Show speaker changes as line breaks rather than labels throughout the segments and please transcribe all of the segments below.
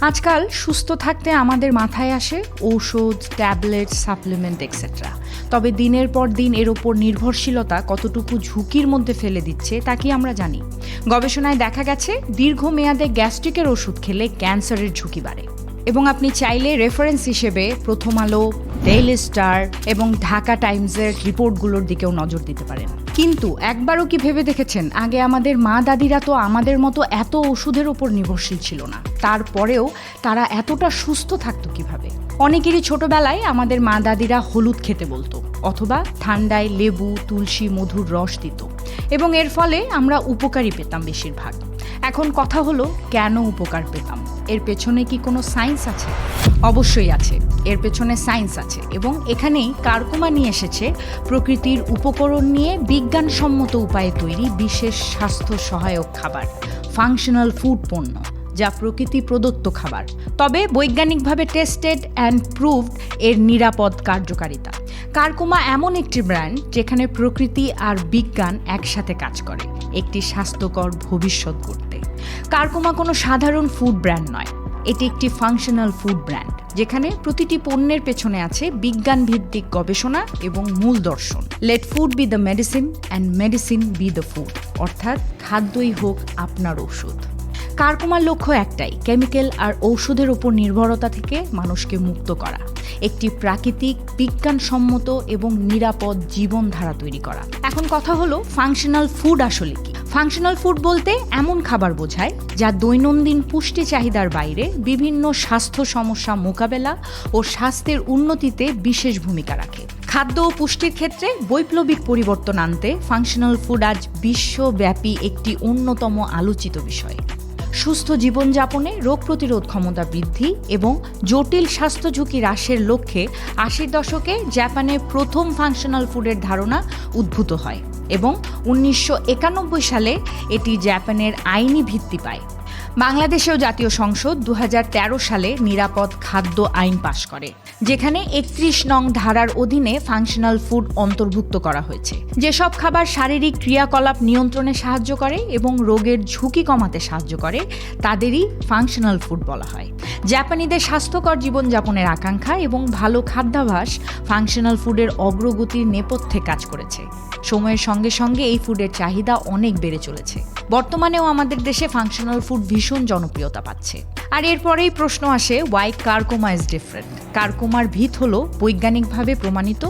আজকাল সুস্থ থাকতে আমাদের মাথায় আসে ঔষধ, ট্যাবলেট, সাপ্লিমেন্ট এক্সেট্রা। তবে দিনের পর দিন এর ওপর নির্ভরশীলতা কতটুকু ঝুঁকির মধ্যে ফেলে দিচ্ছে তা কি আমরা জানি? গবেষণায় দেখা গেছে দীর্ঘমেয়াদে গ্যাস্ট্রিকের ওষুধ খেলে ক্যান্সারের ঝুঁকি বাড়ে। এবং আপনি চাইলে রেফারেন্স হিসেবে প্রথম আলো, ডেইলি স্টার এবং ঢাকা টাইমসের রিপোর্টগুলোর দিকেও নজর দিতে পারেন। কিন্তু একবারও কি ভেবে দেখেছেন, আগে আমাদের মা দাদিরা তো আমাদের মতো এত ওষুধের ওপর নির্ভরশীল ছিল না, তারপরেও তারা এতটা সুস্থ থাকতো কিভাবে? অনেকেরই ছোটবেলায় আমাদের মা দাদিরা হলুদ খেতে বলতো, অথবা ঠান্ডায় লেবু, তুলসী, মধুর রস দিত, এবং এর ফলে আমরা উপকারী পেতাম বেশিরভাগ। এখন কথা হলো, কেন উপকার পেতাম? এর পেছনে কি কোনো সায়েন্স আছে? অবশ্যই আছে, এর পেছনে সায়েন্স আছে। এবং এখানেই কার্কুমা নিয়ে এসেছে প্রকৃতির উপকরণ নিয়ে বিজ্ঞানসম্মত উপায়ে তৈরি বিশেষ স্বাস্থ্য সহায়ক খাবার, ফাংশনাল ফুড পণ্য, যা প্রকৃতি প্রদত্ত খাবার, তবে বৈজ্ঞানিকভাবে টেস্টেড অ্যান্ড প্রুভড এর নিরাপদ কার্যকারিতা। কার্কুমা এমন একটি ব্র্যান্ড যেখানে প্রকৃতি আর বিজ্ঞান একসাথে কাজ করে একটি স্বাস্থ্যকর ভবিষ্যৎ গড়তে। কার্কুমা কোনো সাধারণ ফুড ব্র্যান্ড নয়, এটি একটি ফাংশনাল ফুড ব্র্যান্ড যেখানে প্রতিটি পণ্যের পেছনে আছে বিজ্ঞান ভিত্তিক গবেষণা এবং মূল দর্শন। Let food be the medicine and medicine be the food, অর্থাৎ খাদ্যই হোক আপনার ঔষধ। কার্কুমার লক্ষ্য একটাই, কেমিক্যাল আর ঔষধের উপর নির্ভরতা থেকে মানুষকে মুক্ত করা, একটি প্রাকৃতিক, বিজ্ঞানসম্মত এবং নিরাপদ জীবনধারা তৈরি করা। এখন কথা হলো, ফাংশনাল ফুড আসলে কি? ফাংশনাল ফুড বলতে এমন খাবার বোঝায় যা দৈনন্দিন পুষ্টি চাহিদার বাইরে বিভিন্ন স্বাস্থ্য সমস্যা মোকাবেলা ও স্বাস্থ্যের উন্নতিতে বিশেষ ভূমিকা রাখে। খাদ্য ও পুষ্টির ক্ষেত্রে বৈপ্লবিক পরিবর্তন আনতে ফাংশনাল ফুড আজ বিশ্বব্যাপী একটি অন্যতম আলোচিত বিষয়। সুস্থ জীবনযাপনে রোগ প্রতিরোধ ক্ষমতা বৃদ্ধি এবং জটিল স্বাস্থ্য ঝুঁকি হ্রাসের লক্ষ্যে ৮০ দশকে জাপানে প্রথম ফাংশনাল ফুডের ধারণা উদ্ভূত হয় এবং ১৯৯১ সালে এটি জাপানের আইনি ভিত্তি পায়। বাংলাদেশেও জাতীয় সংসদ ২০১৩ সালে নিরাপদ খাদ্য আইন পাশ করে, যেখানে ৩১ নং ধারার অধীনে ফাংশনাল ফুড অন্তর্ভুক্ত করা হয়েছে। যেসব খাবার শারীরিক ক্রিয়াকলাপ নিয়ন্ত্রণে সাহায্য করে এবং রোগের ঝুঁকি কমাতে সাহায্য করে তাদেরই ফাংশনাল ফুড বলা হয়। জাপানিদের স্বাস্থ্যকর জীবনযাপনের আকাঙ্ক্ষা এবং ভালো খাদ্যাভ্যাস ফাংশনাল ফুডের অগ্রগতির নেপথ্যে কাজ করেছে। সময়ের সঙ্গে সঙ্গে এই ফুডের চাহিদা অনেক বেড়ে চলেছে। বর্তমানেও আমাদের দেশে ফাংশনাল ফুড ভীষণ জনপ্রিয়তা পাচ্ছে। আর এরপরেই প্রশ্ন আসে, ওয়াই কার্কুমা ইজ ডিফারেন্ট? কার্কুমার ভিত হলো বৈজ্ঞানিকভাবে প্রমাণিত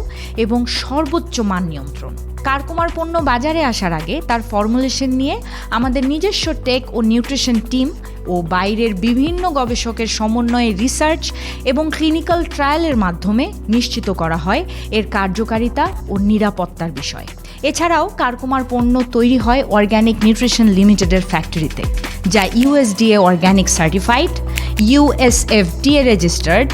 এবং সর্বোচ্চ মান নিয়ন্ত্রণ। কার্কুমার পণ্য বাজারে আসার আগে তার ফর্মুলেশন নিয়ে আমাদের নিজস্ব টেক ও নিউট্রিশন টিম ও বাইরের বিভিন্ন গবেষকের সমন্বয়ে রিসার্চ এবং ক্লিনিক্যাল ট্রায়ালের মাধ্যমে নিশ্চিত করা হয় এর কার্যকারিতা ও নিরাপত্তার বিষয়। এছাড়াও কার্কুমার পণ্য তৈরি হয় অর্গ্যানিক নিউট্রিশন লিমিটেডের ফ্যাক্টরিতে, যা USDA organic certified, USFDA registered,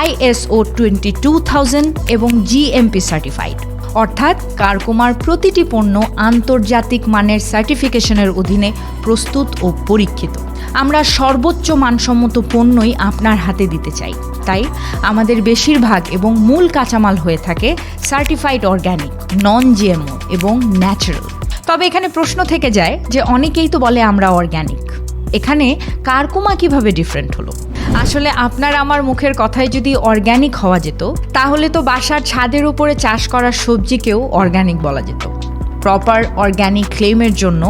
ISO 22000 এবং জিএমপি সার্টিফাইড। অর্থাৎ কার্কুমার প্রতিটি পণ্য আন্তর্জাতিক মানের সার্টিফিকেশনের অধীনে প্রস্তুত ও পরীক্ষিত। আমরা সর্বোচ্চ মানসম্মত পণ্যই আপনার হাতে দিতে চাই, তাই আমাদের বেশিরভাগ এবং মূল কাঁচামাল হয়ে থাকে সার্টিফাইড অর্গ্যানিক, নন জিএমও এবং ন্যাচারাল। তবে এখানে প্রশ্ন থেকে যায় যে অনেকেই তো বলে আমরা অর্গ্যানিক, এখানে কার্কুমা কিভাবে ডিফারেন্ট হলো? আসলে আপনার আমার মুখের কথায় যদি অর্গ্যানিক হওয়া যেত, তাহলে তো বাসার ছাদের উপরে চাষ করা সবজিকেও অর্গ্যানিক বলা যেত। প্রপার অর্গ্যানিক ক্লেমের জন্য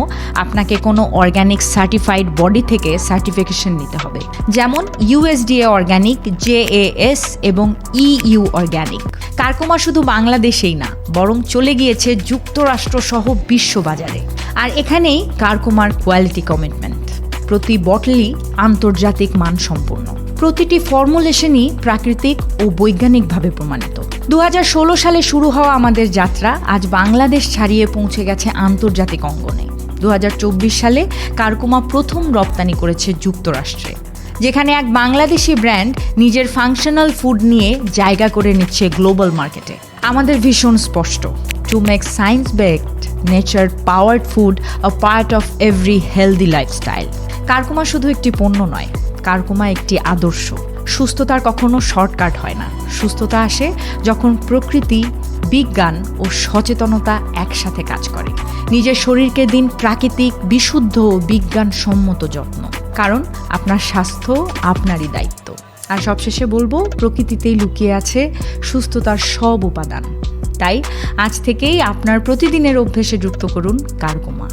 আপনাকে কোনো অর্গ্যানিক সার্টিফাইড বডি থেকে সার্টিফিকেশন নিতে হবে, যেমন ইউএসডিএ অর্গ্যানিক, JAS এবং EU অর্গ্যানিক। কার্কুমা শুধু বাংলাদেশেই না, বরং চলে গিয়েছে যুক্তরাষ্ট্র সহ বিশ্ববাজারে। আর এখানেই কার্কুমার কোয়ালিটি কমিটমেন্ট, প্রতি বটলই আন্তর্জাতিক মানসম্পন্ন, প্রতিটি ফর্মুলেশনই প্রাকৃতিক ও বৈজ্ঞানিকভাবে প্রমাণিত। ২০১৬ সালে শুরু হওয়া আমাদের যাত্রা আজ বাংলাদেশ ছাড়িয়ে পৌঁছে গেছে আন্তর্জাতিক অঙ্গনে। ২০২৪ সালে কার্কুমা প্রথম রপ্তানি করেছে যুক্তরাষ্ট্রে, যেখানে এক বাংলাদেশি ব্র্যান্ড নিজের ফাংশনাল ফুড নিয়ে জায়গা করে নিচ্ছে গ্লোবাল মার্কেটে। আমাদের ভীষণ স্পষ্ট, to make science backed, nature powered food a part of every healthy lifestyle. Curcuma শুধু একটি পণ্য নয়, কার্কুমা একটি আদর্শ। সুস্থতার কখনো শর্টকাট হয় না, সুস্থতা আসে যখন প্রকৃতি, বিজ্ঞান ও সচেতনতা একসাথে কাজ করে। নিজের শরীরকে দিন প্রাকৃতিক, বিশুদ্ধ ও বিজ্ঞানসম্মত যত্ন। কারণ আপনার স্বাস্থ্য আপনারই দায়িত্ব। আর সবশেষে বলবো, প্রকৃতিতেই লুকিয়ে আছে সুস্থতার সব উপাদান। তাই আজ থেকেই আপনার প্রতিদিনের অভ্যেসে যুক্ত করুন কার্কোমা।